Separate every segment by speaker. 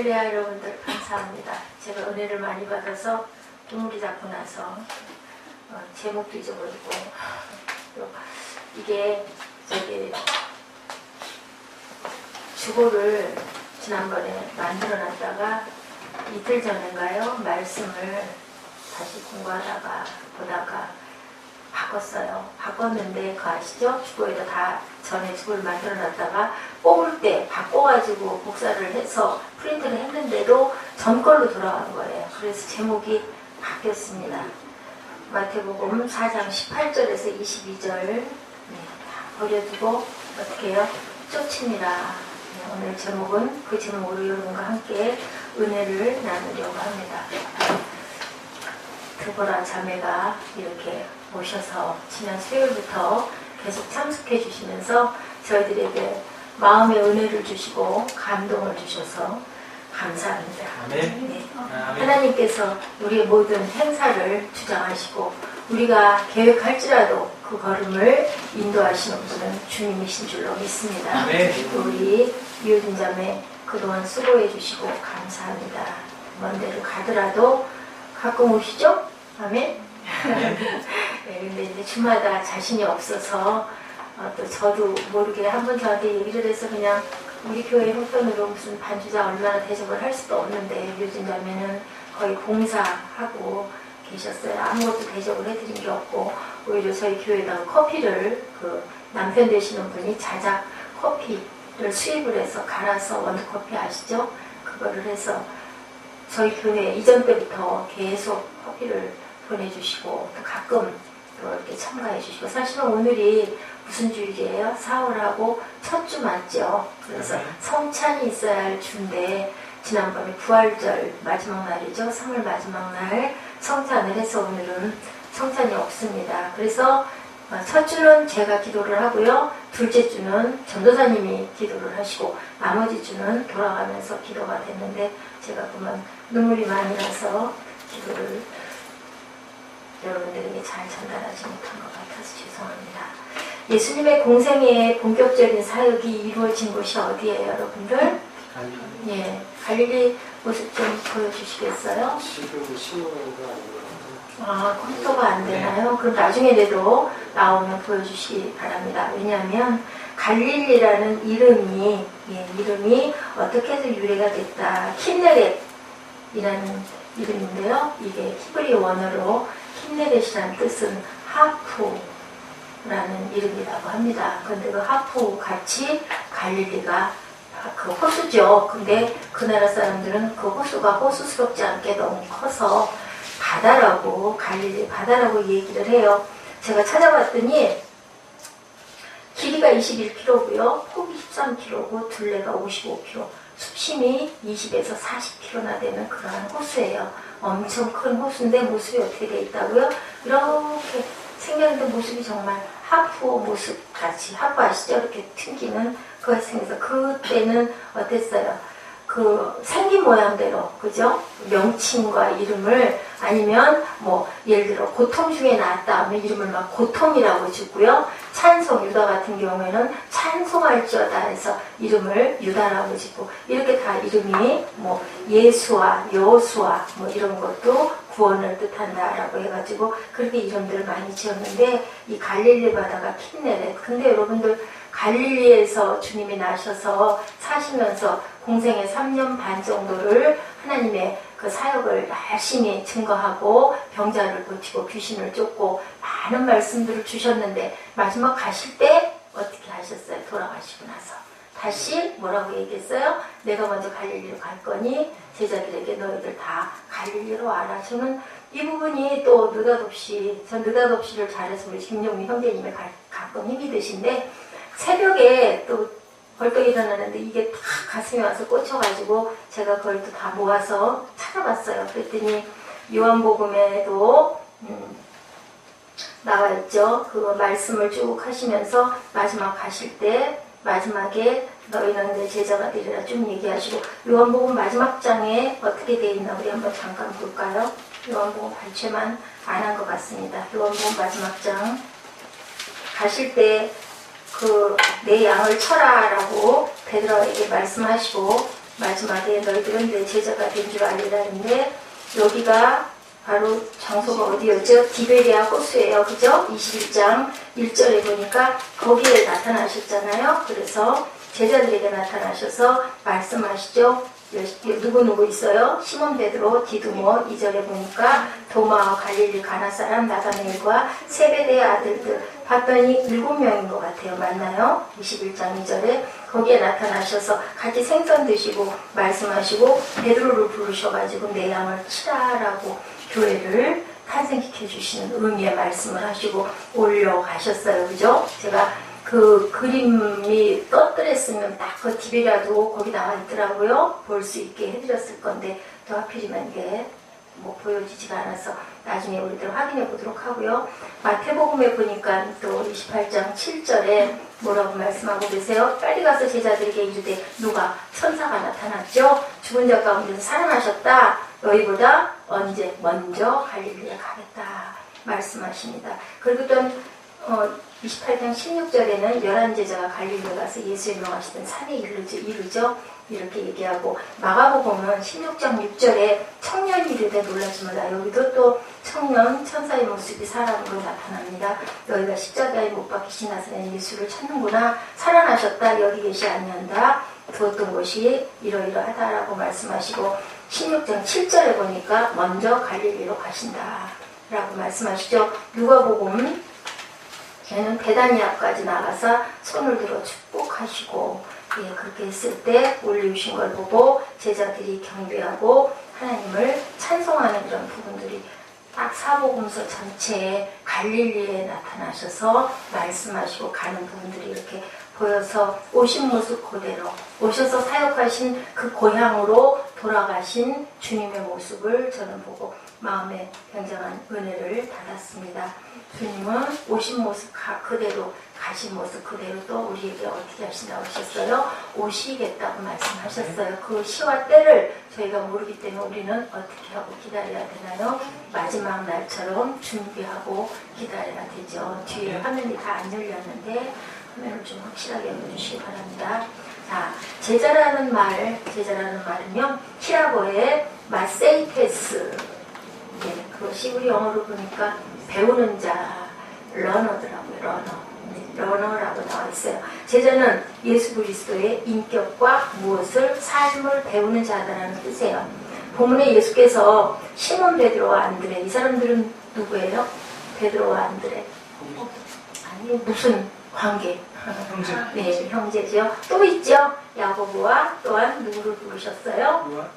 Speaker 1: 할렐루야. 여러분들 감사합니다. 제가 은혜를 많이 받아서 눈물이 자꾸 나서 제목도 잊어버리고 또 이게 주보를 지난번에 만들어놨다가 이틀 전인가요? 말씀을 다시 공부하다가 보다가 바꿨어요. 바꿨는데 그거 아시죠? 주보에다 다 전에 주보를 만들어놨다가 뽑을 때 바꿔가지고 복사를 해서 프린트를 했는데도 전 걸로 돌아간 거예요. 그래서 제목이 바뀌었습니다. 마태복음 4장 18절에서 22절 버려두고 어떻게 해요? 쫓으니라. 오늘 제목은 그 제목으로 여러분과 함께 은혜를 나누려고 합니다. 드보라 자매가 이렇게 모셔서 지난 수요일부터 계속 참석해 주시면서 저희들에게 마음의 은혜를 주시고 감동을 주셔서 감사합니다.
Speaker 2: 아멘.
Speaker 1: 네. 하나님께서 우리의 모든 행사를 주장하시고 우리가 계획할지라도 그 걸음을 인도하시는 분은 주님이신 줄로 믿습니다.
Speaker 2: 아멘.
Speaker 1: 우리 이효진 자매 그동안 수고해 주시고 감사합니다. 먼 데를 가더라도 가끔 오시죠? 아멘. 네, 근데 이제 주마다 자신이 없어서 또 저도 모르게 한 번 저한테 얘기를 해서 그냥 우리 교회 형편으로 무슨 반주자 얼마나 대접을 할 수도 없는데 요즘 자매는 거의 봉사하고 계셨어요. 아무것도 대접을 해드린 게 없고 오히려 저희 교회에다가 커피를 그 남편 되시는 분이 자작 커피를 수입을 해서 갈아서 원두커피 아시죠? 그거를 해서 저희 교회 이전 때부터 계속 커피를 보내주시고 또 가끔 또 이렇게 참가해 주시고 사실은 오늘이 무슨 주일이에요? 4월하고 첫 주 맞죠? 그래서 성찬이 있어야 할 주인데 지난번에 부활절 마지막 날이죠? 3월 마지막 날 성찬을 해서 오늘은 성찬이 없습니다. 그래서 첫 주는 제가 기도를 하고요. 둘째 주는 전도사님이 기도를 하시고 나머지 주는 돌아가면서 기도가 됐는데 제가 그만 눈물이 많이 나서 기도를 여러분들에게 잘 전달하지 못한 것 같아서 죄송합니다. 예수님의 공생애의 본격적인 사역이 이루어진 곳이 어디예요, 여러분들? 예, 갈릴리 모습 좀 보여주시겠어요?
Speaker 2: 지금 신호가
Speaker 1: 컴퓨터가 안 되나요? 그럼 나중에라도 나오면 보여주시기 바랍니다. 왜냐하면 갈릴리라는 이름이 어떻게 해서 유래가 됐다. 킨네렛이라는 이름인데요. 이게 히브리 원어로 킨네렛이라는 뜻은 하프라는 이름이라고 합니다. 그런데 그 하프 같이 갈릴리가 그 호수죠. 근데 그 나라 사람들은 그 호수가 호수스럽지 않게 너무 커서 바다라고 갈릴리 바다라고 얘기를 해요. 제가 찾아봤더니 길이가 21km고요. 폭이 13km고 둘레가 55km. 수심이 20에서 40km나 되는 그러한 호수예요. 엄청 큰 호수인데 모습이 어떻게 되어 있다고요? 이렇게 생겼는데 모습이 정말 하프 모습 같이 하프 아시죠? 이렇게 튕기는 그거 생겨서 그때는 어땠어요? 그 생긴 모양대로 그죠? 명칭과 이름을 아니면 뭐 예를 들어 고통 중에 나왔다 하면 이름을 막 고통이라고 짓고요. 찬송 유다 같은 경우에는 찬송할지어다 해서 이름을 유다라고 짓고 이렇게 다 이름이 뭐 예수와 여호수아 뭐 이런 것도 구원을 뜻한다라고 해가지고 그렇게 이름들을 많이 지었는데 이 갈릴리 바다가 킨네렛. 근데 여러분들 갈릴리에서 주님이 나셔서 사시면서 공생의 3년 반 정도를 하나님의 그 사역을 열심히 증거하고 병자를 고치고 귀신을 쫓고 많은 말씀들을 주셨는데 마지막 가실 때 어떻게 하셨어요? 돌아가시고 나서 다시 뭐라고 얘기했어요? 내가 먼저 갈릴리로 갈 거니 제자들에게 너희들 다 갈릴리로 와라. 저는 이 부분이 또 느닷없이 전 느닷없이를 잘해서 우리 김용미 형제님의 가끔 힘이 드신데 새벽에 또 벌떡 일어나는데 이게 다 가슴에 와서 꽂혀가지고 제가 그걸 또 다 모아서 찾아봤어요. 그랬더니 요한복음에도 나와 있죠. 그 말씀을 쭉 하시면서 마지막 가실 때 마지막에 너희는 내 제자가 되리라 쭉 얘기하시고 요한복음 마지막 장에 어떻게 되어 있나 우리 한번 잠깐 볼까요? 요한복음 발췌만 안 한 것 같습니다. 요한복음 마지막 장 가실 때 그 내 양을 쳐라 라고 베드로에게 말씀하시고 마지막에 너희들은 내 제자가 된 줄 알리라는데, 여기가 바로 장소가 어디였죠? 디베리아 호수예요. 그죠? 21장 1절에 보니까 거기에 나타나셨잖아요. 그래서 제자들에게 나타나셔서 말씀하시죠. 누구 있어요? 시몬 베드로, 디두모. 2절에 보니까 도마와 갈릴리 가나 사람 나다나엘과 세베대의 아들들 봤더니 7명인 것 같아요. 맞나요? 21장 2절에 거기에 나타나셔서 같이 생선 드시고 말씀하시고 베드로를 부르셔가지고 내 양을 치라라고 교회를 탄생시켜 주시는 의미의 말씀을 하시고 올려가셨어요. 그죠? 제가 그 그림이 떴더랬으면 딱 그 디베리아도 거기 나와 있더라고요. 볼 수 있게 해드렸을 건데 또 하필이면 이게 뭐 보여지지가 않아서 나중에 우리들 확인해 보도록 하고요. 마태복음에 보니까 또 28장 7절에 뭐라고 말씀하고 계세요? 빨리 가서 제자들에게 이르되 누가 천사가 나타났죠? 죽은 자 가운데서 살아나셨다. 너희보다 언제 먼저 갈릴리에 가겠다 말씀하십니다. 그리고 또 28장 16절에는 11제자가 갈릴리에 가서 예수의 명하시던 산에 이르죠. 이렇게 얘기하고, 마가복음은 16장 6절에 청년이 이르되 놀라지 말라. 여기도 또 청년 천사의 모습이 사람으로 나타납니다. 너희가 십자가에 못 박히신 나사렛 예수를 찾는구나. 살아나셨다. 여기 계시 아니한다. 두었던 것이 이러이러하다라고 말씀하시고, 16장 7절에 보니까 먼저 갈릴리로 가신다 라고 말씀하시죠. 누가복음 걔는 베다니아까지 나가서 손을 들어 축복하시고, 그렇게 했을 때 올리우신 걸 보고 제자들이 경배하고 하나님을 찬송하는 이런 부분들이 딱 사복음서 전체에 갈릴리에 나타나셔서 말씀하시고 가는 부분들이 이렇게 보여서 오신 모습 그대로 오셔서 사역하신 그 고향으로 돌아가신 주님의 모습을 저는 보고 마음에 굉장한 은혜를 받았습니다. 주님은 오신 모습 그대로 가신 모습 그대로 또 우리에게 어떻게 하신다고 하셨어요? 오시겠다고 말씀하셨어요. 그 시와 때를 저희가 모르기 때문에 우리는 어떻게 하고 기다려야 되나요? 마지막 날처럼 준비하고 기다려야 되죠. 뒤에 화면이 다 안 열렸는데 화면을 좀 확실하게 해주시기 바랍니다. 자, 제자라는 말은요, 히라보의 마세이테스. 네, 그것이 우리 영어로 보니까 배우는 자, 러너더라고요. 러너라고 나와 있어요. 제자는 예수 그리스도의 인격과 무엇을 삶을 배우는 자다라는 뜻이에요. 본문에 예수께서 시몬 베드로와 안드레, 이 사람들은 누구예요? 베드로와 안드레. 아니 무슨 관계?
Speaker 2: 형제.
Speaker 1: 네, 형제죠. 또 있죠. 야고보와 또한 누구를 부르셨어요?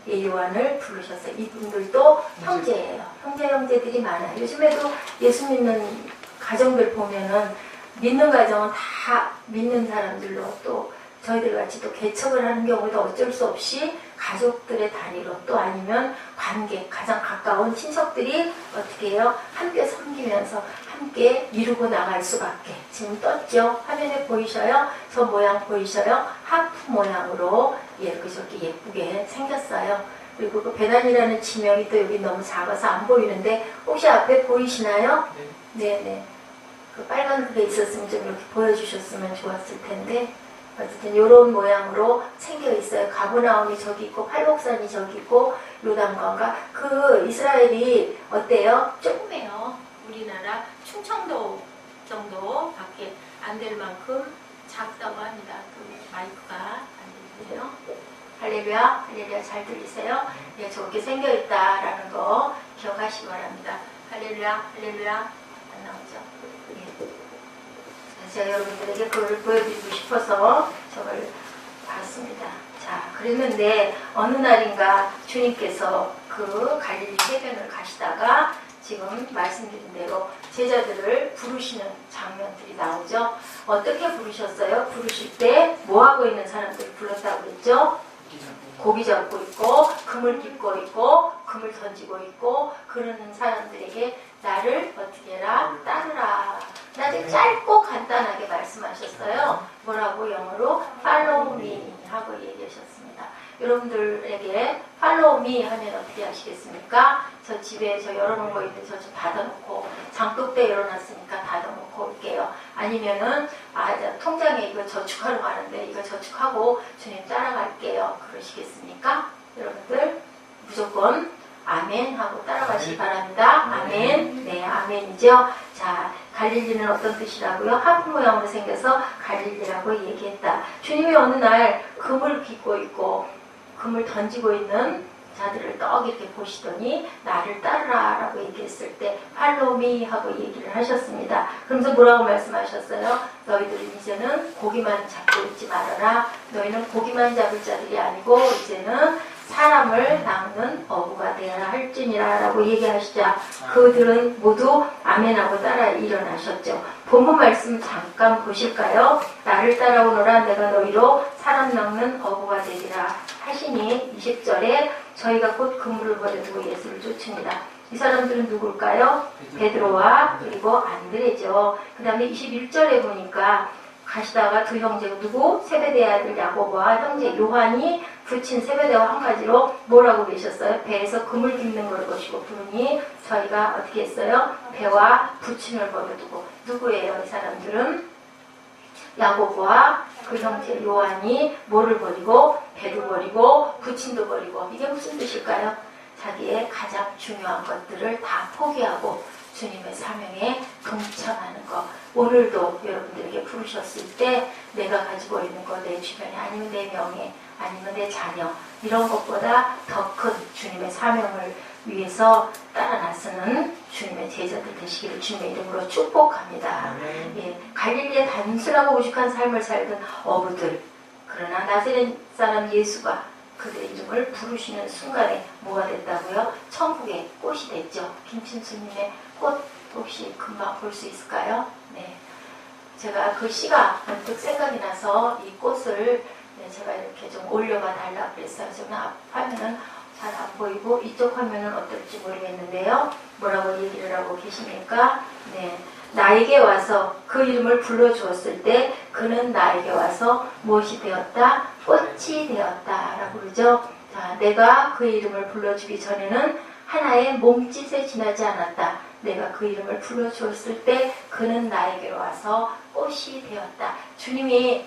Speaker 1: 요한을 부르셨어요. 이분들도 형제예요. 형제들이 많아요. 요즘에도 예수 믿는 가정들 보면은 믿는 가정은 다 믿는 사람들로 또 저희들 같이 또 개척을 하는 경우도 어쩔 수 없이 가족들의 단위로 또 아니면 관계, 가장 가까운 친척들이 어떻게 해요? 함께 섬기면서 함께 이루고 나갈 수밖에. 지금 떴죠? 화면에 보이셔요? 저 모양 보이셔요? 하프 모양으로 이렇게 저렇게 예쁘게 생겼어요. 그리고 그 배단이라는 지명이 또 여기 너무 작아서 안 보이는데 혹시 앞에 보이시나요? 네네. 그 빨간 그게 있었으면 좀 이렇게 보여주셨으면 좋았을 텐데 어쨌든 이런 모양으로 생겨 있어요. 가브나움이 저기 있고 팔복산이 저기 있고 요단강가. 그 이스라엘이 어때요? 조그매요. 우리나라 충청도 정도밖에 안 될 만큼 작다고 합니다. 그 마이크가 안 들리세요? 할렐루야, 할렐루야 잘 들리세요? 예, 저렇게 생겨 있다라는 거 기억하시기 바랍니다. 할렐루야, 할렐루야 안 나오죠? 제가 여러분들에게 그걸 보여드리고 싶어서 저걸 봤습니다. 자, 그랬는데 어느 날인가 주님께서 그 갈릴리 해변을 가시다가 지금 말씀드린 대로 제자들을 부르시는 장면들이 나오죠. 어떻게 부르셨어요? 부르실 때 뭐하고 있는 사람들을 불렀다고 그랬죠? 고기 잡고 있고 금을 깃고 있고 금을 던지고 있고 그러는 사람들에게 나를 어떻게 해라? 따르라. 아주 짧고 간단하게 말씀하셨어요. 뭐라고 영어로? Follow me 하고 얘기하셨습니다. 여러분들에게 Follow me 하면 어떻게 하시겠습니까? 저 집에 저 열어놓은 거 있는데 저 좀 닫아놓고 장독대 열어놨으니까 닫아놓고 올게요. 아니면은 통장에 이거 저축하러 가는데 이거 저축하고 주님 따라갈게요. 그러시겠습니까? 여러분들 무조건 아멘 하고 따라가시기 바랍니다. 아멘. 네, 아멘이죠. 자, 갈릴리는 어떤 뜻이라고요? 하프 모양으로 생겨서 갈릴리라고 얘기했다. 주님이 어느 날 금을 빚고 있고 금을 던지고 있는 자들을 떡 이렇게 보시더니 나를 따르라 라고 얘기했을 때 팔로우 미 하고 얘기를 하셨습니다. 그러면서 뭐라고 말씀하셨어요? 너희들은 이제는 고기만 잡고 있지 말아라. 너희는 고기만 잡을 자들이 아니고 이제는 사람을 낚는 어부가 되어야 할지니라 라고 얘기하시자 그들은 모두 아멘하고 따라 일어나셨죠. 본문 말씀 잠깐 보실까요? 나를 따라오너라 내가 너희로 사람 낚는 어부가 되리라 하시니 20절에 저희가 곧 그물을 버려두고 예수를 쫓습니다. 이 사람들은 누굴까요? 베드로와 그리고 안드레죠. 그 다음에 21절에 보니까 가시다가 두 형제가 누구? 세베대의 아들 야고보와 형제 요한이 붙인 세베대와 한 가지로 뭐라고 계셨어요? 배에서 금을 깁는 걸 보시고 부르니 저희가 어떻게 했어요? 배와 부침을 버려두고 누구예요? 이 사람들은 야고보와 그 형제 요한이 뭐를 버리고 배도 버리고 부침도 버리고 이게 무슨 뜻일까요? 자기의 가장 중요한 것들을 다 포기하고 주님의 사명에 동참하는 것. 오늘도 여러분들에게 부르셨을 때 내가 가지고 있는 것, 내 주변에 아니면 내 명예, 아니면 내 자녀 이런 것보다 더 큰 주님의 사명을 위해서 따라 나서는 주님의 제자들 되시기를 주님의 이름으로 축복합니다. 예, 갈릴리의 단순하고 오죽한 삶을 살던 어부들 그러나 나사렛 사람 예수가 그들의 이름을 부르시는 순간에 뭐가 됐다고요? 천국의 꽃이 됐죠. 김춘수님의 꽃 혹시 금방 볼 수 있을까요? 네, 제가 그 시가 문득 생각이 나서 이 꽃을 제가 이렇게 좀 올려봐 달라 그랬어요. 저는 앞 화면은 잘 안 보이고 이쪽 화면은 어떨지 모르겠는데요. 뭐라고 얘기를 하고 계십니까? 네, 나에게 와서 그 이름을 불러주었을 때 그는 나에게 와서 무엇이 되었다? 꽃이 되었다 라고 그러죠. 자, 내가 그 이름을 불러주기 전에는 하나의 몸짓에 지나지 않았다. 내가 그 이름을 불러주었을 때 그는 나에게로 와서 꽃이 되었다. 주님이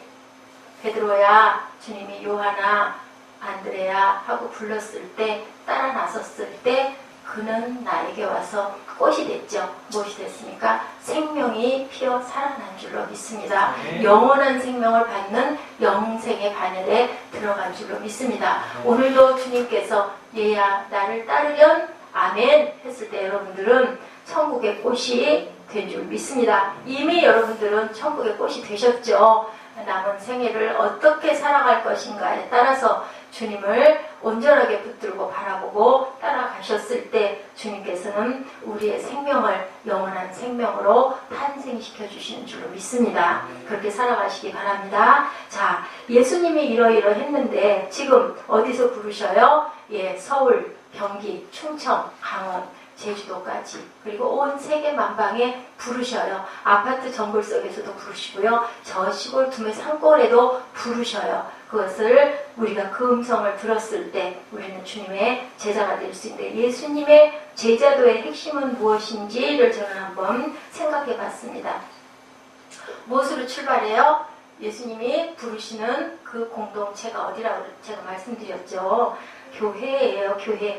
Speaker 1: 베드로야, 주님이 요하나, 안드레야 하고 불렀을 때 따라 나섰을 때 그는 나에게 와서 꽃이 됐죠. 무엇이 됐습니까? 생명이 피어 살아난 줄로 믿습니다. 영원한 생명을 받는 영생의 반열에 들어간 줄로 믿습니다. 오늘도 주님께서 얘야 나를 따르련 아멘 했을 때 여러분들은 천국의 꽃이 된 줄 믿습니다. 이미 여러분들은 천국의 꽃이 되셨죠. 남은 생애를 어떻게 살아갈 것인가에 따라서 주님을 온전하게 붙들고 바라보고 따라가셨을 때 주님께서는 우리의 생명을 영원한 생명으로 탄생시켜 주시는 줄로 믿습니다. 그렇게 살아가시기 바랍니다. 자, 예수님이 이러이러했는데 지금 어디서 부르셔요? 예, 서울, 경기, 충청, 강원, 제주도까지 그리고 온 세계 만방에 부르셔요. 아파트 정글 속에서도 부르시고요. 저 시골 두메 산골에도 부르셔요. 그것을 우리가 그 음성을 들었을 때 우리는 주님의 제자가 될 수 있는데 예수님의 제자도의 핵심은 무엇인지를 저는 한번 생각해 봤습니다. 무엇으로 출발해요? 예수님이 부르시는 그 공동체가 어디라고 제가 말씀드렸죠. 교회예요.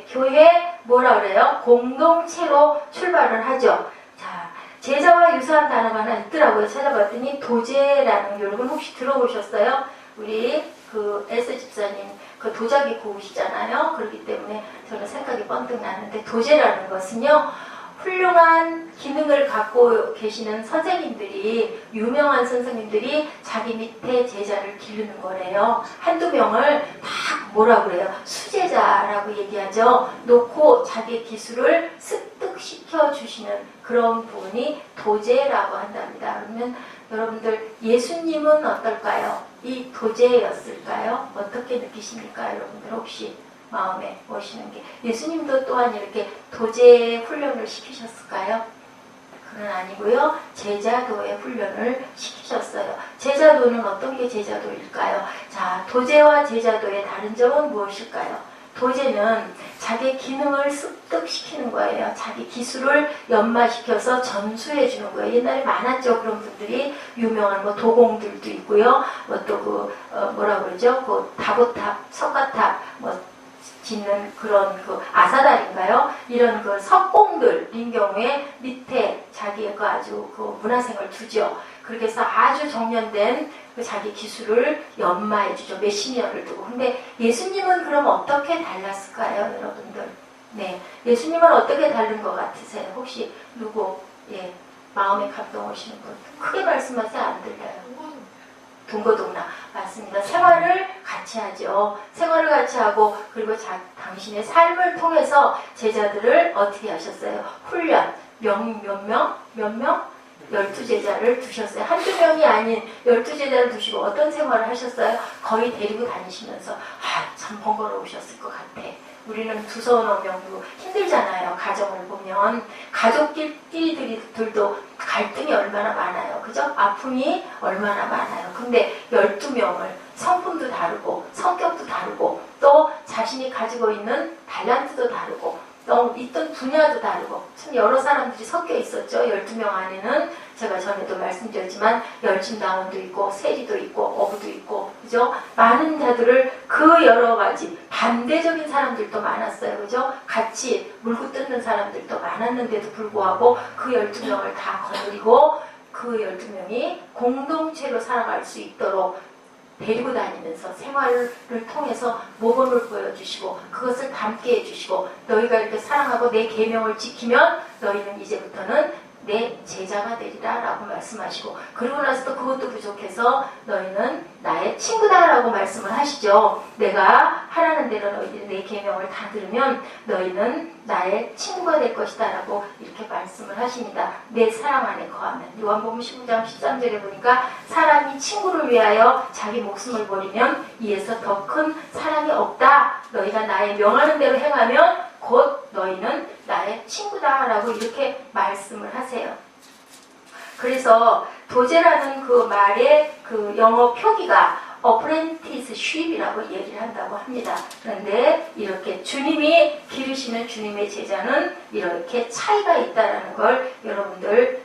Speaker 1: 교회 뭐라 그래요? 공동체로 출발을 하죠. 자, 제자와 유사한 단어가 하나 있더라고요. 찾아봤더니 도제라는, 여러분 혹시 들어보셨어요? 우리 그 에스 집사님 그 도자기 고우시잖아요. 그렇기 때문에 저는 생각이 번뜩 나는데 도제라는 것은요, 훌륭한 기능을 갖고 계시는 선생님들이, 유명한 선생님들이 자기 밑에 제자를 기르는 거래요. 한두 명을 다 뭐라고 그래요? 수제자라고 얘기하죠. 놓고 자기 기술을 습득시켜 주시는 그런 부분이 도제라고 한답니다. 그러면 여러분들 예수님은 어떨까요? 이 도제였을까요? 어떻게 느끼십니까? 여러분들 혹시 마음에 오시는 게 예수님도 또한 이렇게 도제 훈련을 시키셨을까요? 그건 아니고요. 제자도의 훈련을 시키셨어요. 제자도는 어떤 게 제자도일까요? 자, 도제와 제자도의 다른 점은 무엇일까요? 도제는 자기 기능을 습득시키는 거예요. 자기 기술을 연마시켜서 전수해 주는 거예요. 옛날에 많았죠. 그런 분들이 유명한 뭐 도공들도 있고요. 뭐 또 뭐라 그러죠? 그 다보탑, 석가탑 뭐 짓는 그런 그 아사달인가요? 이런 그 석공들인 경우에 밑에 자기가 아주 그 문화생을 두죠. 그렇게 해서 아주 정년된 그 자기 기술을 연마해 주죠. 몇십 년을 두고. 근데 예수님은 그럼 어떻게 달랐을까요, 여러분들? 네, 예수님은 어떻게 다른 것 같으세요? 혹시 누구 마음에 감동 오시는 분? 크게 말씀하세요. 안 들려요. 동거동락 맞습니다. 생활을 같이 하죠. 생활을 같이 하고 그리고 당신의 삶을 통해서 제자들을 어떻게 하셨어요? 훈련. 몇 명? 12제자를 두셨어요. 한두 명이 아닌 12제자를 두시고 어떤 생활을 하셨어요? 거의 데리고 다니시면서 참 번거로우셨을 것 같아. 우리는 두서너 명도 힘들잖아요. 가정을 보면 가족끼리들도 갈등이 얼마나 많아요. 그죠? 아픔이 얼마나 많아요. 근데 12명을 성품도 다르고 성격도 다르고 또 자신이 가지고 있는 달란트도 다르고 또 있던 분야도 다르고 참 여러 사람들이 섞여 있었죠. 12명 안에는 제가 전에도 말씀드렸지만 열심당원도 있고 세리도 있고 어부도 있고 그죠? 많은 자들을 그 여러 가지 반대적인 사람들도 많았어요. 그죠? 같이 물고 뜯는 사람들도 많았는데도 불구하고 그 12명을 다 거느리고 그 12명이 공동체로 살아갈 수 있도록 데리고 다니면서 생활을 통해서 모범을 보여주시고 그것을 담게 해주시고 너희가 이렇게 사랑하고 내 계명을 지키면 너희는 이제부터는 내 제자가 되리라 라고 말씀하시고 그러고 나서 또 그것도 부족해서 너희는 나의 친구다 라고 말씀을 하시죠. 내가 하라는 대로 너희들이 내 계명을 다 들으면 너희는 나의 친구가 될 것이다 라고 이렇게 말씀을 하십니다. 내 사랑 안에 거하면 요한복음 15장 13절에 보니까 사람이 친구를 위하여 자기 목숨을 버리면 이에서 더 큰 사랑이 없다. 너희가 나의 명하는 대로 행하면 곧 너희는 나의 친구다 라고 이렇게 말씀을 하세요. 그래서 도제라는 그 말의 그 영어 표기가 apprenticeship이라고 얘기를 한다고 합니다. 그런데 이렇게 주님이 기르시는 주님의 제자는 이렇게 차이가 있다는 걸 여러분들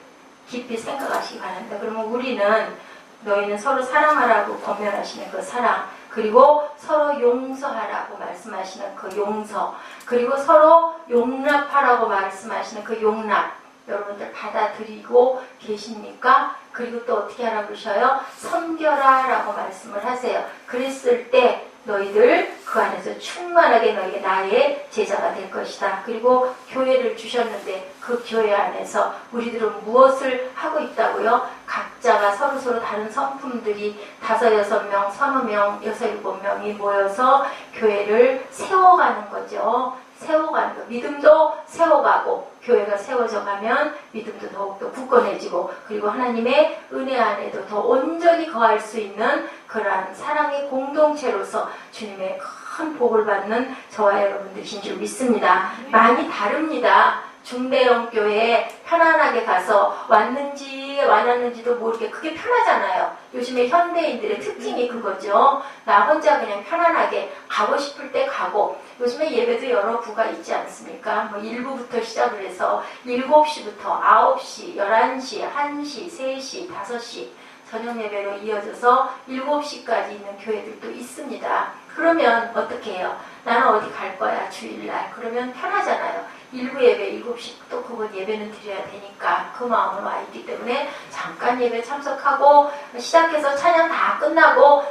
Speaker 1: 깊이 생각하시기 바랍니다. 그러면 우리는 너희는 서로 사랑하라고 권면하시는 그 사랑 그리고 서로 용서하라고 말씀하시는 그 용서 그리고 서로 용납하라고 말씀하시는 그 용납 여러분들 받아들이고 계십니까? 그리고 또 어떻게 하라고 그러셔요? 섬겨라 라고 말씀을 하세요. 그랬을 때 너희들 그 안에서 충만하게 너희가 나의 제자가 될 것이다. 그리고 교회를 주셨는데 그 교회 안에서 우리들은 무엇을 하고 있다고요? 각자가 서로서로 다른 성품들이 5, 6명, 서너 명, 6, 7명이 모여서 교회를 세워가는 거죠. 세워가는 거. 믿음도 세워가고 교회가 세워져 가면 믿음도 더욱더 굳건해지고 그리고 하나님의 은혜 안에도 더 온전히 거할 수 있는 그러한 사랑의 공동체로서 주님의 큰 복을 받는 저와 여러분들이신 줄 믿습니다. 많이 다릅니다. 중대형 교회에 편안하게 가서 왔는지 안 왔는지도 모르게 그게 편하잖아요. 요즘에 현대인들의 특징이 그거죠. 나 혼자 그냥 편안하게 가고 싶을 때 가고 요즘에 예배도 여러 부가 있지 않습니까? 뭐 1부부터 시작을 해서 7시부터 9시, 11시, 1시, 3시, 5시 저녁 예배로 이어져서 7시까지 있는 교회들도 있습니다. 그러면 어떻게 해요? 나는 어디 갈 거야 주일날. 그러면 편하잖아요. 1부 예배 7시 또 그곳 예배는 드려야 되니까 그 마음으로 와 있기 때문에 잠깐 예배 참석하고 시작해서 찬양 다 끝나고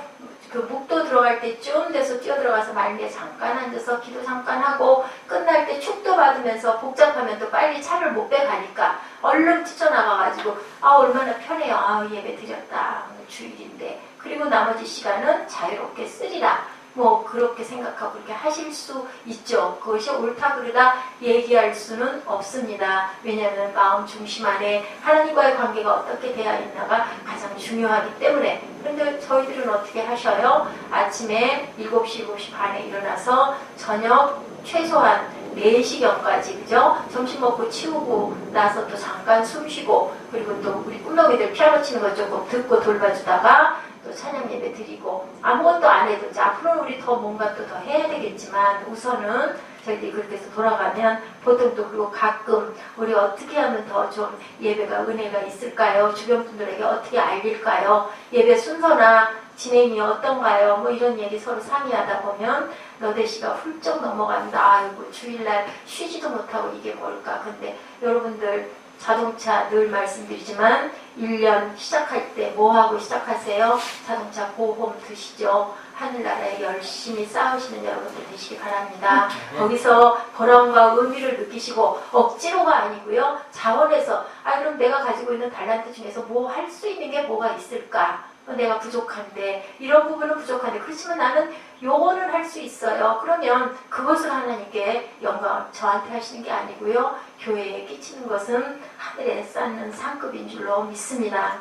Speaker 1: 그 묵도 들어갈 때쯤 돼서 뛰어들어가서 말미에 잠깐 앉아서 기도 잠깐 하고 끝날 때 축도 받으면서 복잡하면 또 빨리 차를 못 빼가니까 얼른 뛰쳐나가가지고 얼마나 편해요. 예배 드렸다. 오늘 주일인데 그리고 나머지 시간은 자유롭게 쓰리라. 뭐 그렇게 생각하고 그렇게 하실 수 있죠. 그것이 옳다 그르다 얘기할 수는 없습니다. 왜냐하면 마음 중심 안에 하나님과의 관계가 어떻게 되어 있나가 가장 중요하기 때문에. 그런데 저희들은 어떻게 하셔요? 아침에 7시, 7시 반에 일어나서 저녁 최소한 4시경까지 그죠? 점심 먹고 치우고 나서 또 잠깐 숨 쉬고 그리고 또 우리 꿈덩이들 피아노 치는 거 조금 듣고 돌봐주다가 또 또 찬양 예배 드리고 아무것도 안 해도 이제 앞으로는 우리 더 뭔가 또 더 해야 되겠지만 우선은 저희들이 그렇게 해서 돌아가면 보통 또 그리고 가끔 우리 어떻게 하면 더 좀 예배가 은혜가 있을까요? 주변 분들에게 어떻게 알릴까요? 예배 순서나 진행이 어떤가요? 뭐 이런 얘기 서로 상의하다 보면 너댓시가 훌쩍 넘어간다. 아이고 주일날 쉬지도 못하고 이게 뭘까? 근데 여러분들 자동차 늘 말씀드리지만 1년 시작할 때 뭐하고 시작하세요? 자동차 보험 드시죠. 하늘나라에 열심히 싸우시는 여러분들 되시기 바랍니다. 거기서 보람과 의미를 느끼시고 억지로가 아니고요. 자원해서 그럼 내가 가지고 있는 달란트 중에서 뭐 할 수 있는 게 뭐가 있을까? 내가 부족한데 이런 부분은 부족한데 그렇지만 나는 요거는 할 수 있어요. 그러면 그것을 하나님께 영광을 저한테 하시는 게 아니고요. 교회에 끼치는 것은 하늘에 쌓는 상급인 줄로 믿습니다.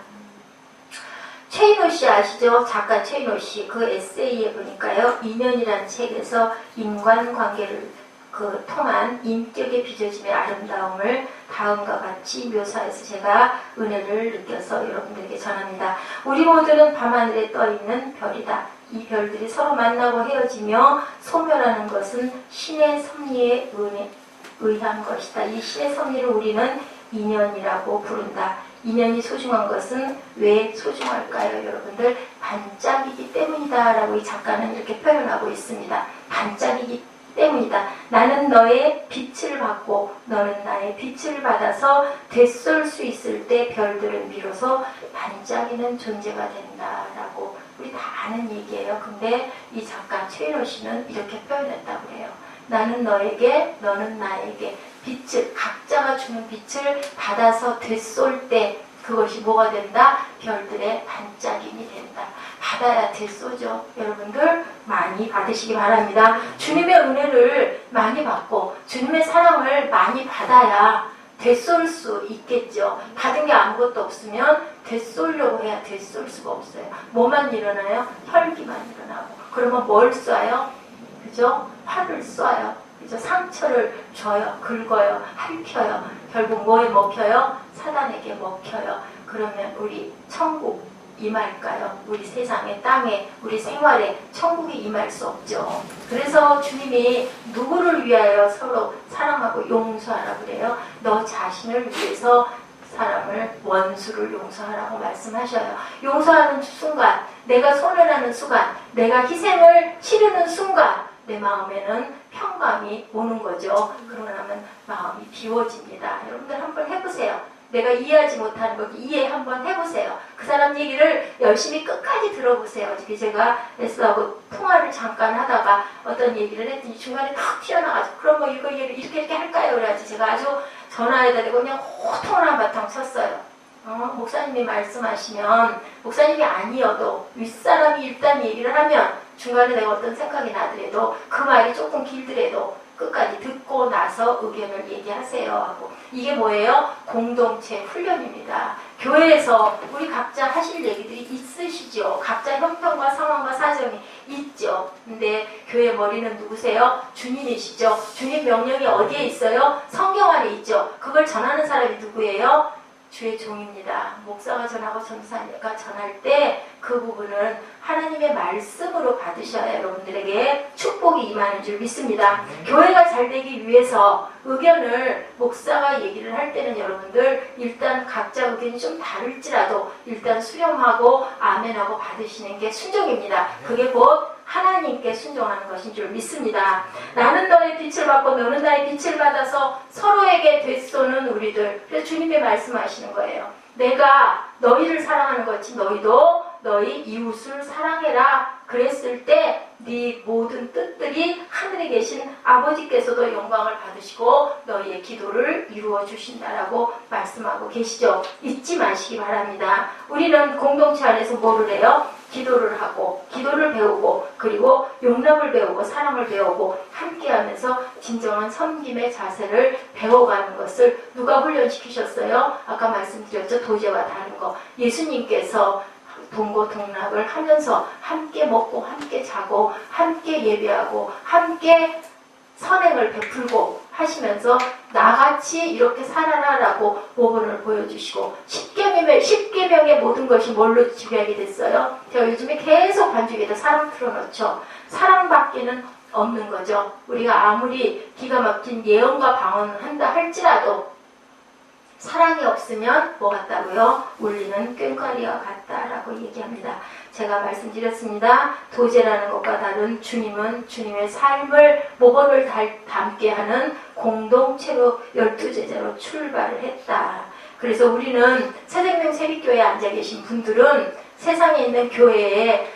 Speaker 1: 최인호 씨 아시죠? 작가 최인호 씨. 그 에세이에 보니까요. 인연이라는 책에서 인간관계를 통한 인격의 빚어짐의 아름다움을 다음과 같이 묘사해서 제가 은혜를 느껴서 여러분들에게 전합니다. 우리 모두는 밤하늘에 떠있는 별이다. 이 별들이 서로 만나고 헤어지며 소멸하는 것은 신의 섭리에 의한 것이다. 이 신의 섭리를 우리는 인연이라고 부른다. 인연이 소중한 것은 왜 소중할까요? 여러분들 반짝이기 때문이다 라고 이 작가는 이렇게 표현하고 있습니다. 반짝이기 때문이다. 나는 너의 빛을 받고 너는 나의 빛을 받아서 되쏠 수 있을 때 별들은 비로소 반짝이는 존재가 된다라고 우리 다 아는 얘기예요. 근데 이 작가 최인호 씨는 이렇게 표현했다고 해요. 나는 너에게 너는 나에게 빛을 각자가 주는 빛을 받아서 되쏠 때 그것이 뭐가 된다? 별들의 반짝임이 된다. 받아야 되쏘죠. 여러분들 많이 받으시기 바랍니다. 주님의 은혜를 많이 받고 주님의 사랑을 많이 받아야 되쏠 수 있겠죠. 받은 게 아무것도 없으면 되쏠려고 해야 되쏠 수가 없어요. 뭐만 일어나요? 혈기만 일어나고. 그러면 뭘 쏴요? 그죠? 화를 쏴요. 그죠? 상처를 줘요. 긁어요. 핥혀요. 결국 뭐에 먹혀요? 사단에게 먹혀요. 그러면 우리 천국 임할까요? 우리 세상에, 땅에, 우리 생활에 천국이 임할 수 없죠. 그래서 주님이 누구를 위하여 서로 사랑하고 용서하라 그래요? 너 자신을 위해서 사람을 원수를 용서하라고 말씀하셔요. 용서하는 순간, 내가 소멸하는 순간, 내가 희생을 치르는 순간 내 마음에는 평강이 오는 거죠. 그러고 나면 마음이 비워집니다. 여러분들 한번 해보세요. 내가 이해하지 못하는 거 이해 한번 해보세요. 그 사람 얘기를 열심히 끝까지 들어보세요. 제가 에스하고 통화를 잠깐 하다가 어떤 얘기를 했더니 중간에 탁 튀어나가지고 그럼 뭐 이거 이렇게 할까요? 그래가지고 제가 아주 전화에다 대고 그냥 호통을 한바탕 쳤어요. 목사님이 말씀하시면 목사님이 아니어도 윗사람이 일단 얘기를 하면 중간에 내가 어떤 생각이 나더라도 그 말이 조금 길더라도 끝까지 듣고 나서 의견을 얘기하세요 하고 이게 뭐예요? 공동체 훈련입니다. 교회에서 우리 각자 하실 얘기들이 있으시죠. 각자 형편과 상황과 사정이 있죠. 근데 교회 머리는 누구세요? 주님이시죠. 주님 명령이 어디에 있어요? 성경 안에 있죠. 그걸 전하는 사람이 누구예요? 주의 종입니다. 목사가 전하고 전사가 전할 때 그 부분은 하나님의 말씀으로 받으셔야 여러분들에게 축복이 임하는 줄 믿습니다. 교회가 잘 되기 위해서 의견을 목사가 얘기를 할 때는 여러분들 일단 각자 의견이 좀 다를지라도 일단 수용하고 아멘하고 받으시는 게 순종입니다. 그게 곧 하나님께 순종하는 것인 줄 믿습니다. 나는 너의 빛을 받고 너는 나의 빛을 받아서 서로에게 되쏘는 우리들. 그래서 주님이 말씀하시는 거예요. 내가 너희를 사랑하는 것이 너희도 너희 이웃을 사랑해라. 그랬을 때 네 모든 뜻들이 하늘에 계신 아버지께서도 영광을 받으시고 너희의 기도를 이루어 주신다라고 말씀하고 계시죠. 잊지 마시기 바랍니다. 우리는 공동체 안에서 뭐를 해요? 기도를 하고 기도를 배우고 그리고 용납을 배우고 사랑을 배우고 함께하면서 진정한 섬김의 자세를 배워가는 것을 누가 훈련시키셨어요? 아까 말씀드렸죠. 도제와 다른 거. 예수님께서 동고동락을 하면서 함께 먹고 함께 자고 함께 예배하고 함께 선행을 베풀고 하시면서 나같이 이렇게 살아라라고 모범을 보여주시고 10계명의 모든 것이 뭘로 지배하게 됐어요? 제가 요즘에 계속 반죽에다 사랑 틀어놓죠. 사랑밖에는 없는 거죠. 우리가 아무리 기가 막힌 예언과 방언을 한다 할지라도 사랑이 없으면 뭐 같다고요? 울리는 꽹과리와 같다라고 얘기합니다. 제가 말씀드렸습니다. 도제라는 것과 다른 주님은 주님의 삶을 모범을 담게 하는 공동체로 12제자로 출발을 했다. 그래서 우리는 새생명 세빛교회에 앉아 계신 분들은 세상에 있는 교회에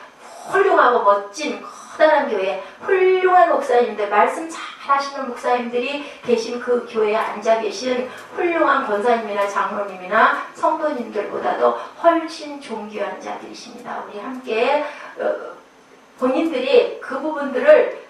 Speaker 1: 훌륭하고 멋진 커다란 교회, 훌륭한 목사님들, 말씀 잘 하시는 목사님들이 계신 그 교회에 앉아 계신 훌륭한 권사님이나 장로님이나 성도님들보다도 훨씬 존귀한 자들이십니다. 우리 함께 본인들이 그 부분들을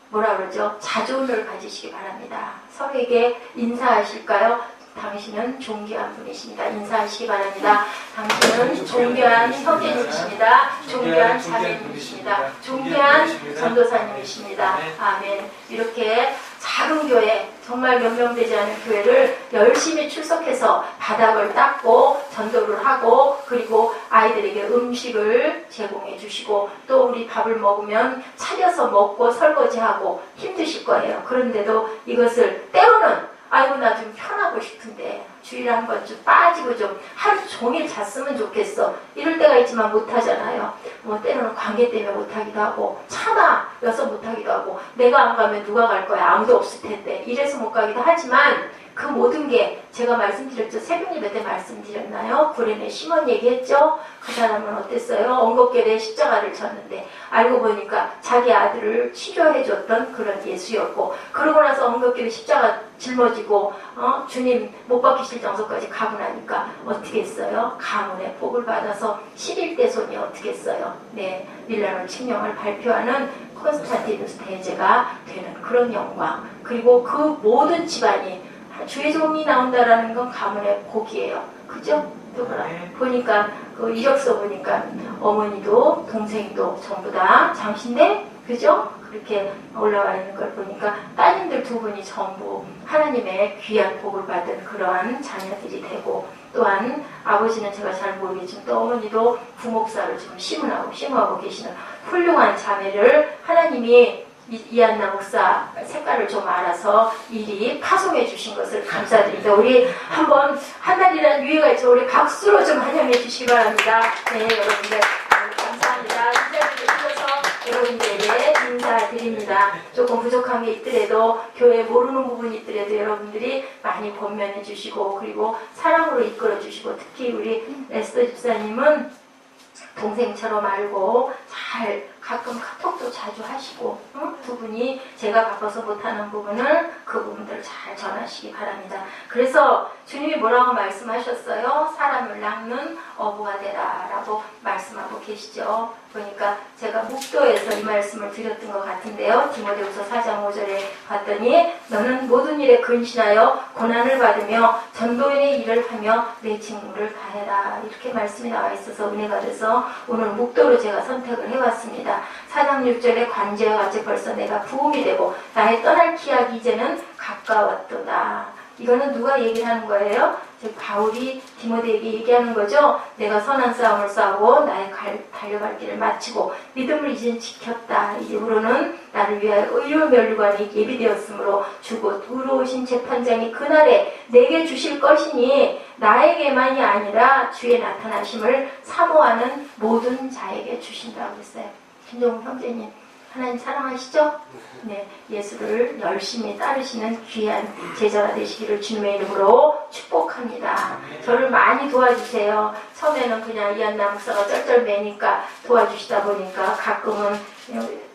Speaker 1: 뭐라 그러죠? 자존을 가지시기 바랍니다. 서로에게 인사하실까요? 당신은 존귀한 분이십니다. 인사하시기 바랍니다. 당신은 존귀한 형제님이십니다. 존귀한 자매님이십니다. 존귀한 전도사님이십니다. 아멘. 이렇게 작은 교회, 정말 몇 명 되지 않은 교회를 열심히 출석해서 바닥을 닦고 전도를 하고 그리고 아이들에게 음식을 제공해 주시고 또 우리 밥을 먹으면 차려서 먹고 설거지하고 힘드실 거예요. 그런데도 이것을 때로는 아이고 나 좀 편하고 싶은데 주일에 한 번 좀 빠지고 좀 하루 종일 잤으면 좋겠어. 이럴 때가 있지만 못하잖아요. 뭐 때로는 관계 때문에 못하기도 하고 참아여서 못하기도 하고 내가 안 가면 누가 갈 거야. 아무도 없을 텐데 이래서 못 가기도 하지만 그 모든 게 제가 말씀드렸죠. 새벽 예배 때 말씀드렸나요? 구레네 시몬 얘기했죠. 그 사람은 어땠어요? 엉겁결에 십자가를 졌는데 알고 보니까 자기 아들을 치료해줬던 그런 예수였고 그러고 나서 엉겁결에 십자가 짊어지고 주님 못 박히실 정도까지 가고 나니까 어떻게 했어요? 가문의 복을 받아서 11대 손이 어떻게 했어요? 네, 밀라노 칙령을 발표하는 콘스탄티누스 대제가 되는 그런 영광 그리고 그 모든 집안이 주의 종이 나온다라는 건 가문의 복이에요. 그죠? 보니까 그 이력서 보니까 어머니도 동생도 전부 다 장신대 그죠? 그렇게 올라와 있는 걸 보니까 따님들 두 분이 전부 하나님의 귀한 복을 받은 그러한 자녀들이 되고 또한 아버지는 제가 잘 모르겠지만 또 어머니도 부목사를 지금 심호하고 계시는 훌륭한 자매를 하나님이 이한나 목사 색깔을 좀 알아서 일이 파송해 주신 것을 감사드립니다. 우리 한번 한 달이라는 유예가 있죠. 우리 박수로 좀 환영해 주시기 바랍니다. 네, 여러분들 감사합니다. 인사를 주셔서 여러분들에게 인사드립니다. 조금 부족한 게 있더라도 교회 모르는 부분이 있더라도 여러분들이 많이 권면해 주시고 그리고 사랑으로 이끌어 주시고 특히 우리 에스더 집사님은 동생처럼 알고 잘 가끔 카톡도 자주 하시고 두 분이 제가 바빠서 못하는 부분을 그 부분들을 잘 전하시기 바랍니다. 그래서 주님이 뭐라고 말씀하셨어요? 사람을 낚는 어부가 되라 라고 말씀하고 계시죠. 그러니까 제가 목도에서 이 말씀을 드렸던 것 같은데요. 디모데후서 4장 5절에 봤더니 너는 모든 일에 근신하여 고난을 받으며 전도인의 일을 하며 내 직무를 다해라 이렇게 말씀이 나와 있어서 은혜가 돼서 오늘 목도로 제가 선택을 해봤습니다. 4장 6절에 관제와 같이 벌써 내가 부음이 되고 나의 떠날 기약이 이제는 가까웠도다. 이거는 누가 얘기를 하는 거예요? 즉 바울이 디모데에게 얘기하는 거죠. 내가 선한 싸움을 싸우고 나의 달려갈 길을 마치고 믿음을 이젠 지켰다. 이제부로는 나를 위하여 의로 면류관이 예비되었으므로 주곧 의로우신 재판장이 그날에 내게 주실 것이니 나에게만이 아니라 주의 나타나심을 사모하는 모든 자에게 주신다고 했어요. 김종훈 형제님 하나님 사랑하시죠? 네, 예수를 열심히 따르시는 귀한 제자가 되시기를 주님의 이름으로 축복합니다. 저를 많이 도와주세요. 처음에는 그냥 이한나 목사가 쩔쩔매니까 도와주시다 보니까 가끔은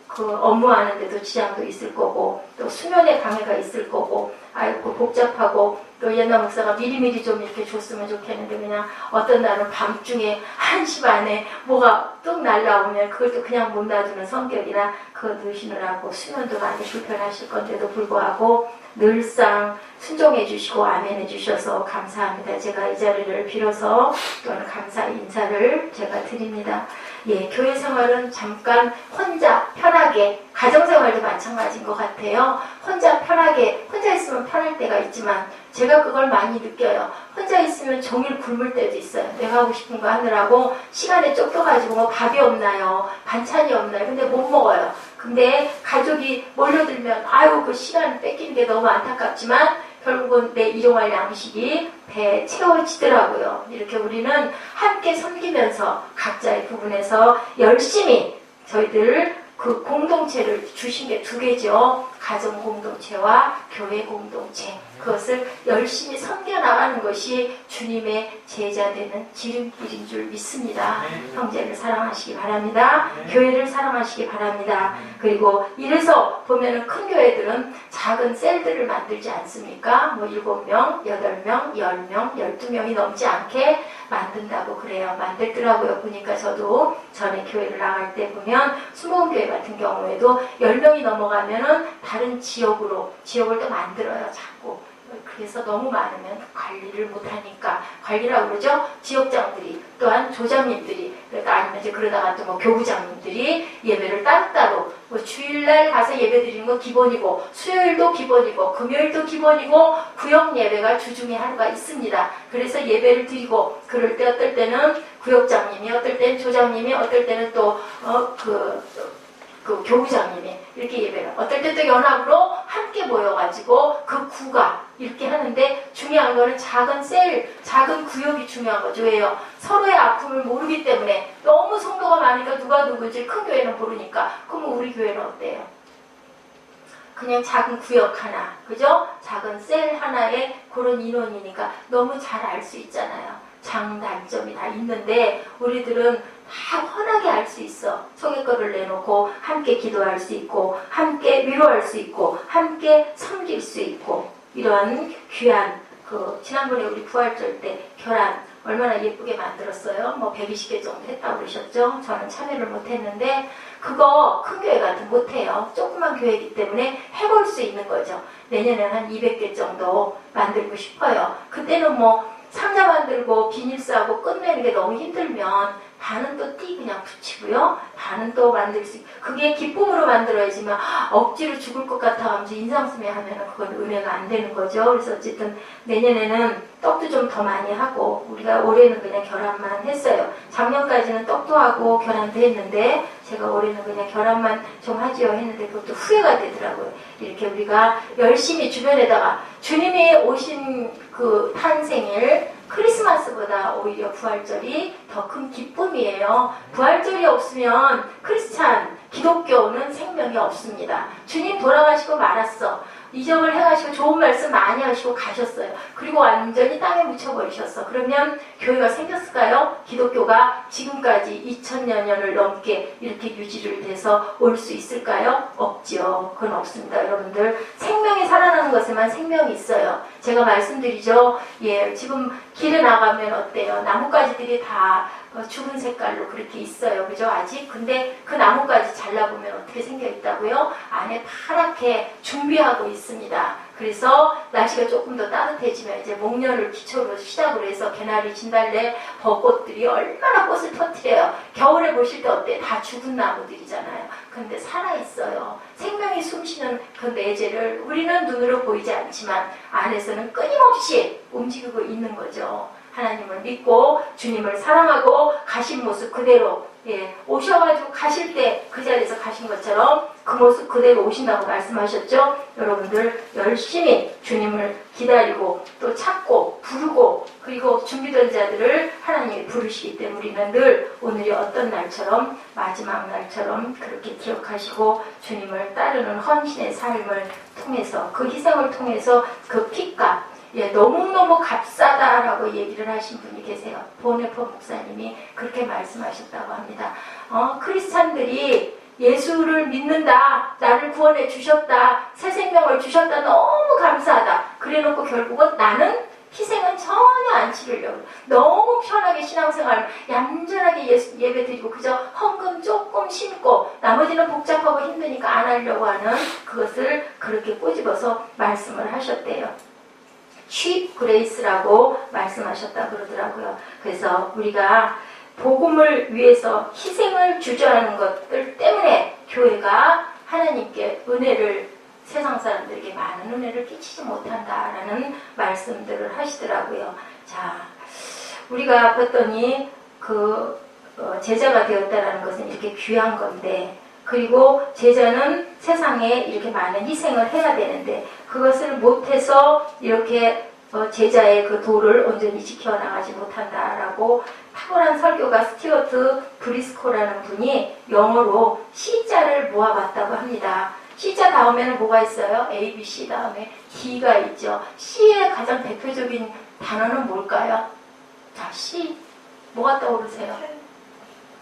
Speaker 1: 그 업무하는데도 지장도 있을 거고 또 수면에 방해가 있을 거고 아이고 복잡하고 또 옛날 목사가 미리미리 좀 이렇게 줬으면 좋겠는데 그냥 어떤 날은 밤중에 1시 반에 뭐가 뚝 날라오면 그걸 또 그냥 못 놔두는 성격이라 그거 넣으시느라고 수면도 많이 불편하실 건데도 불구하고 늘상 순종해 주시고 아멘해 주셔서 감사합니다. 제가 이 자리를 빌어서 또한 감사의 인사를 제가 드립니다. 예, 교회 생활은 잠깐 혼자 편하게, 가정생활도 마찬가지인 것 같아요. 혼자 편하게, 혼자 있으면 편할 때가 있지만 제가 그걸 많이 느껴요. 혼자 있으면 종일 굶을 때도 있어요. 내가 하고 싶은 거 하느라고 시간에 쫓겨가지고 뭐 밥이 없나요? 반찬이 없나요? 근데 못 먹어요. 근데 가족이 몰려들면 아유 그 시간 뺏기는 게 너무 안타깝지만 결국은 내 일용할 양식이 배에 채워지더라고요. 이렇게 우리는 함께 섬기면서 각자의 부분에서 열심히 저희들 그 공동체를 주신 게 2개죠. 가정 공동체와 교회 공동체. 그것을 열심히 섬겨나가는 것이 주님의 제자되는 지름길인 줄 믿습니다. 형제를 사랑하시기 바랍니다. 교회를 사랑하시기 바랍니다. 그리고 이래서 보면은 큰 교회들은 작은 셀들을 만들지 않습니까? 뭐 7명, 8명, 10명, 12명이 넘지 않게 만든다고 그래요. 만들더라고요. 보니까 저도 전에 교회를 나갈 때 보면 수목교회 같은 경우에도 10명이 넘어가면은 다른 지역을 또 만들어요. 자꾸. 그래서 너무 많으면 관리를 못하니까 관리라고 그러죠. 지역장들이 또한 조장님들이 그러니까 아니면 이제 그러다가 또 뭐 교구장님들이 예배를 따로따로 뭐 주일날 가서 예배 드리는 거 기본이고 수요일도 기본이고 금요일도 기본이고 구역 예배가 주중에 하루가 있습니다. 그래서 예배를 드리고 그럴 때 어떨 때는 구역장님이 어떨 때는 조장님이 어떨 때는 또 그 교구장님이 이렇게 예배를 어떨 때 또 연합으로 함께 모여가지고 그 구가 이렇게 하는데 중요한 거는 작은 셀, 작은 구역이 중요한 거죠. 왜요? 서로의 아픔을 모르기 때문에 너무 성도가 많으니까 누가 누구지 큰 교회는 모르니까 그럼 우리 교회는 어때요? 그냥 작은 구역 하나, 그죠? 작은 셀 하나에 그런 인원이니까 너무 잘 알 수 있잖아요. 장단점이 다 있는데 우리들은 다 환하게 알 수 있어. 소개거를 내놓고 함께 기도할 수 있고 함께 위로할 수 있고 함께 섬길 수 있고 이런 귀한 지난번에 우리 부활절 때 결혼 얼마나 예쁘게 만들었어요. 뭐 120개 정도 했다고 그러셨죠. 저는 참여를 못했는데 그거 큰 교회 같은 못해요. 조그만 교회이기 때문에 해볼 수 있는 거죠. 내년에는 한 200개 정도 만들고 싶어요. 그때는 뭐 상자 만들고 비닐 싸고 끝내는 게 너무 힘들면 반은 또 띠 그냥 붙이고요. 반은 또 만들 수 그게 기쁨으로 만들어야지만 억지로 죽을 것 같아 하면서 인상쓰며 하면은 그건 은혜가 안 되는 거죠. 그래서 어쨌든 내년에는 떡도 좀 더 많이 하고 우리가 올해는 그냥 결합만 했어요. 작년까지는 떡도 하고 결합도 했는데 제가 올해는 그냥 결합만 좀 하지요 했는데 그것도 후회가 되더라고요. 이렇게 우리가 열심히 주변에다가 주님이 오신 그 탄생일 크리스마스보다 오히려 부활절이 더 큰 기쁨이에요. 부활절이 없으면 크리스찬, 기독교는 생명이 없습니다. 주님 돌아가시고 말았어. 이적을 해가시고 좋은 말씀 많이 하시고 가셨어요. 그리고 완전히 땅에 묻혀버리셨어. 그러면 교회가 생겼을까요? 기독교가 지금까지 2000여 년을 넘게 이렇게 유지를 돼서 올 수 있을까요? 없지요. 그건 없습니다. 여러분들 생명이 살아나는 것에만 생명이 있어요. 제가 말씀드리죠. 예, 지금 길에 나가면 어때요? 나뭇가지들이 다 죽은 색깔로 그렇게 있어요. 그죠? 아직? 근데 그 나뭇가지 잘라보면 어떻게 생겨 있다고요? 안에 파랗게 준비하고 있습니다. 그래서 날씨가 조금 더 따뜻해지면 이제 목련을 기초로 시작으로 해서 개나리, 진달래, 벚꽃들이 얼마나 꽃을 터뜨려요. 겨울에 보실 때 어때? 다 죽은 나무들이잖아요. 근데 살아있어요. 생명이 숨쉬는 그 내재를 우리는 눈으로 보이지 않지만 안에서는 끊임없이 움직이고 있는 거죠. 하나님을 믿고 주님을 사랑하고 가신 모습 그대로 오셔가지고 가실 때 그 자리에서 가신 것처럼 그 모습 그대로 오신다고 말씀하셨죠. 여러분들 열심히 주님을 기다리고 또 찾고 부르고 그리고 준비된 자들을 하나님이 부르시기 때문에 우리는 늘 오늘이 어떤 날처럼 마지막 날처럼 그렇게 기억하시고 주님을 따르는 헌신의 삶을 통해서 그 희생을 통해서 그 피값 너무너무 값싸다라고 얘기를 하신 분이 계세요. 보네퍼 목사님이 그렇게 말씀하셨다고 합니다. 크리스찬들이 예수를 믿는다, 나를 구원해 주셨다, 새 생명을 주셨다, 너무 감사하다. 그래놓고 결국은 나는 희생은 전혀 안 치르려고 너무 편하게 신앙생활 얌전하게 예배 드리고 그저 헌금 조금 심고 나머지는 복잡하고 힘드니까 안 하려고 하는 그것을 그렇게 꼬집어서 말씀을 하셨대요. cheap grace라고 말씀하셨다 그러더라고요. 그래서 우리가 복음을 위해서 희생을 주저하는 것들 때문에 교회가 하나님께 은혜를 세상 사람들에게 많은 은혜를 끼치지 못한다라는 말씀들을 하시더라고요. 자, 우리가 봤더니 제자가 되었다라는 것은 이렇게 귀한 건데, 그리고 제자는 세상에 이렇게 많은 희생을 해야 되는데 그것을 못해서 이렇게 제자의 그 도를 온전히 지켜나가지 못한다라고 탁월한 설교가 스튜어트 브리스코라는 분이 영어로 C자를 모아봤다고 합니다. C자 다음에는 뭐가 있어요? A, B, C 다음에 D가 있죠. C의 가장 대표적인 단어는 뭘까요? 자, C. 뭐가 떠오르세요?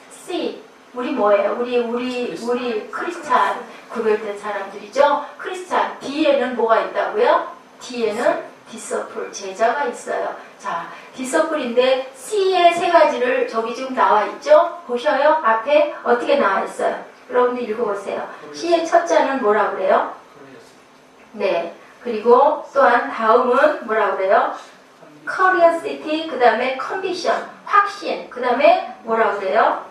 Speaker 1: C. 우리 뭐예요? 우리 크리스찬 구별된 사람들이죠? 크리스찬. D에는 뭐가 있다고요? D에는 디서플, 제자가 있어요. 자, 디서플인데 C의 세 가지를 저기 지금 나와 있죠? 보셔요? 앞에 어떻게 나와 있어요? 여러분들 읽어보세요. C의 첫 자는 뭐라 그래요? 네. 그리고 또한 다음은 뭐라 그래요? curiosity, 그 다음에 conviction, 확신, 그 다음에 뭐라 그래요?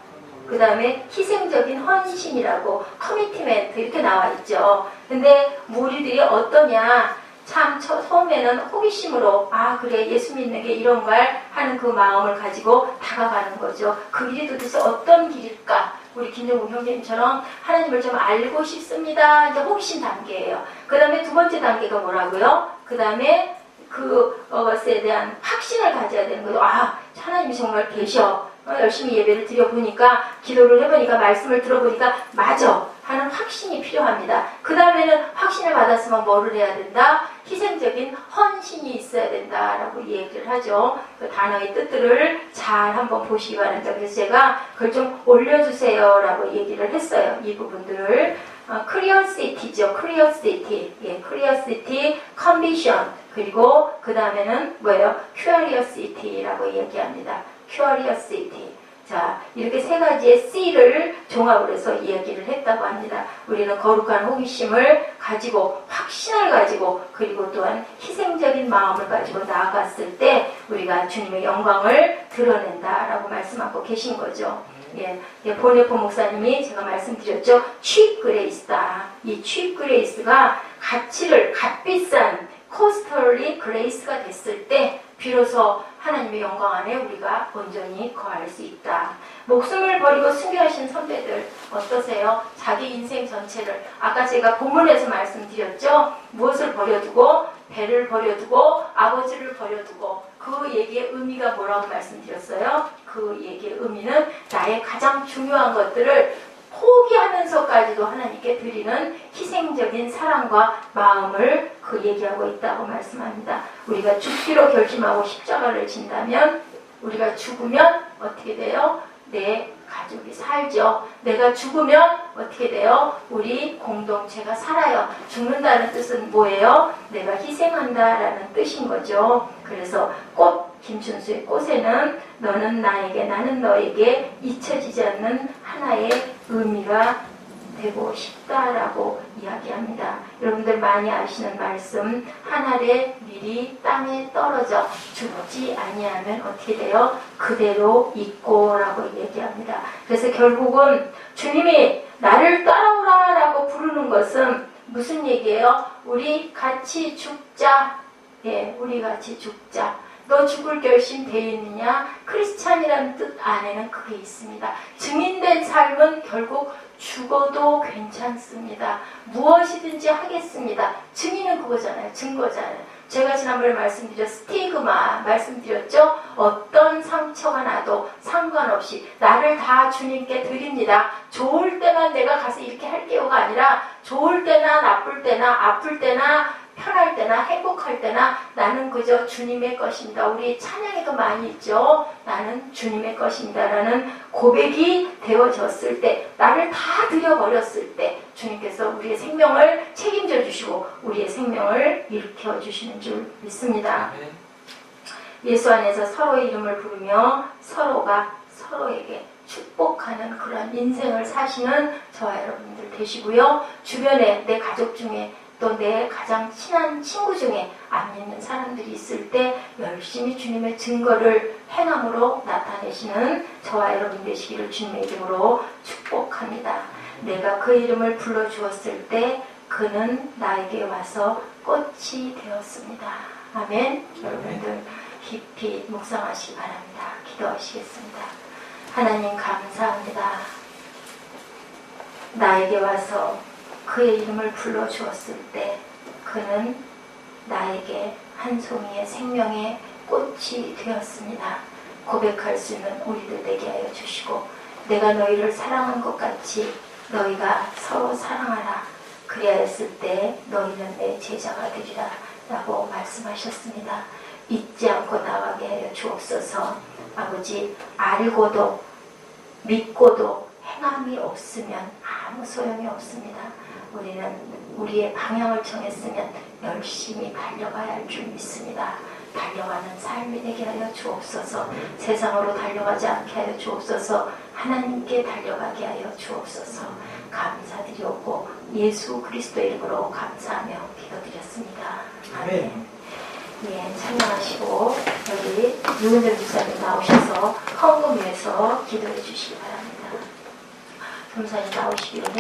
Speaker 1: 그 다음에 희생적인 헌신이라고 commitment 이렇게 나와 있죠. 근데 우리들이 어떠냐? 참 처음에는 호기심으로 그래 예수 믿는 게 이런 걸 하는 그 마음을 가지고 다가가는 거죠. 그 길이 도대체 어떤 길일까? 우리 김정국 형제님처럼 하나님을 좀 알고 싶습니다. 이제 호기심 단계예요. 그 다음에 두 번째 단계가 뭐라고요? 그 다음에 그것에 대한 확신을 가져야 되는 거죠. 하나님이 정말 계셔. 열심히 예배를 드려보니까, 기도를 해보니까, 말씀을 들어보니까 맞아 하는 확신이 필요합니다. 그 다음에는 확신을 받았으면 뭐를 해야 된다? 희생적인 헌신이 있어야 된다라고 얘기를 하죠. 그 단어의 뜻들을 잘 한번 보시기 바랍니다. 그래서 제가 그걸 좀 올려주세요 라고 얘기를 했어요. 이 부분들을. curiosity죠. curiosity. 예, curiosity, conviction. 그리고 그 다음에는 뭐예요? curiosity라고 얘기합니다. curiosity. 자, 이렇게 세 가지의 C를 종합을 해서 이야기를 했다고 합니다. 우리는 거룩한 호기심을 가지고, 확신을 가지고, 그리고 또한 희생적인 마음을 가지고 나아갔을 때 우리가 주님의 영광을 드러낸다라고 말씀하고 계신 거죠. 예, 보네포 목사님이 제가 말씀드렸죠. cheap grace다. 이 cheap grace가 값비싼 costly grace가 됐을 때 비로소 하나님의 영광 안에 우리가 온전히 거할 수 있다. 목숨을 버리고 순교하신 선배들 어떠세요? 자기 인생 전체를, 아까 제가 본문에서 말씀드렸죠. 무엇을 버려두고, 배를 버려두고, 아버지를 버려두고, 그 얘기의 의미가 뭐라고 말씀드렸어요? 그 얘기의 의미는 나의 가장 중요한 것들을 포기하면서까지도 하나님께 드리는 희생적인 사랑과 마음을 얘기하고 있다고 말씀합니다. 우리가 죽기로 결심하고 십자가를 진다면, 우리가 죽으면 어떻게 돼요? 내 가족이 살죠. 내가 죽으면 어떻게 돼요? 우리 공동체가 살아요. 죽는다는 뜻은 뭐예요? 내가 희생한다라는 뜻인 거죠. 그래서 김춘수의 꽃에는 너는 나에게, 나는 너에게 잊혀지지 않는 하나의 의미가 되고 싶다라고 이야기합니다. 여러분들 많이 아시는 말씀, 한 알의 밀이 땅에 떨어져 죽지 아니하면 어떻게 돼요? 그대로 있고라고 얘기합니다. 그래서 결국은 주님이 나를 따라오라 라고 부르는 것은 무슨 얘기예요? 우리 같이 죽자. 예, 우리 같이 죽자. 너 죽을 결심 돼 있느냐? 크리스찬이라는 뜻 안에는 그게 있습니다. 증인된 삶은 결국 죽어도 괜찮습니다. 무엇이든지 하겠습니다. 증인은 그거잖아요. 증거잖아요. 제가 지난번에 스티그마 말씀드렸죠? 어떤 상처가 나도 상관없이 나를 다 주님께 드립니다. 좋을 때만 내가 가서 이렇게 할게요가 아니라 좋을 때나 나쁠 때나 아플 때나 편할 때나 행복할 때나 나는 그저 주님의 것입니다. 우리 찬양에도 많이 있죠. 나는 주님의 것입니다. 라는 고백이 되어졌을 때, 나를 다 드려버렸을 때 주님께서 우리의 생명을 책임져 주시고 우리의 생명을 일으켜 주시는 줄 믿습니다. 예수 안에서 서로의 이름을 부르며 서로가 서로에게 축복하는 그런 인생을 사시는 저와 여러분들 되시고요. 주변에 내 가족 중에 또 내 가장 친한 친구 중에 안 믿는 사람들이 있을 때 열심히 주님의 증거를 행함으로 나타내시는 저와 여러분 되시기를 주님의 이름으로 축복합니다. 내가 그 이름을 불러주었을 때 그는 나에게 와서 꽃이 되었습니다. 아멘. 여러분들 깊이 묵상하시기 바랍니다. 기도하시겠습니다. 하나님 감사합니다. 나에게 와서 그의 이름을 불러주었을 때 그는 나에게 한 송이의 생명의 꽃이 되었습니다. 고백할 수 있는 우리들 되게 하여 주시고 내가 너희를 사랑한 것 같이 너희가 서로 사랑하라. 그리하였을 때 너희는 내 제자가 되리라 라고 말씀하셨습니다. 잊지 않고 나가게 하여 주옵소서. 아버지, 알고도 믿고도 행함이 없으면 아무 소용이 없습니다. 우리는 우리의 방향을 정했으면 열심히 달려가야 할 줄 믿습니다. 달려가는 삶이 되게 하여 주옵소서. 세상으로 달려가지 않게 하여 주옵소서. 하나님께 달려가게 하여 주옵소서. 감사드리옵고 예수 그리스도의 이름으로 감사하며 기도드렸습니다. 아멘. 예, 찬양하시고 여기 유은정 목사님 나오셔서 헌금 위해서 기도해 주시기 바랍니다. 금사님 나오시기로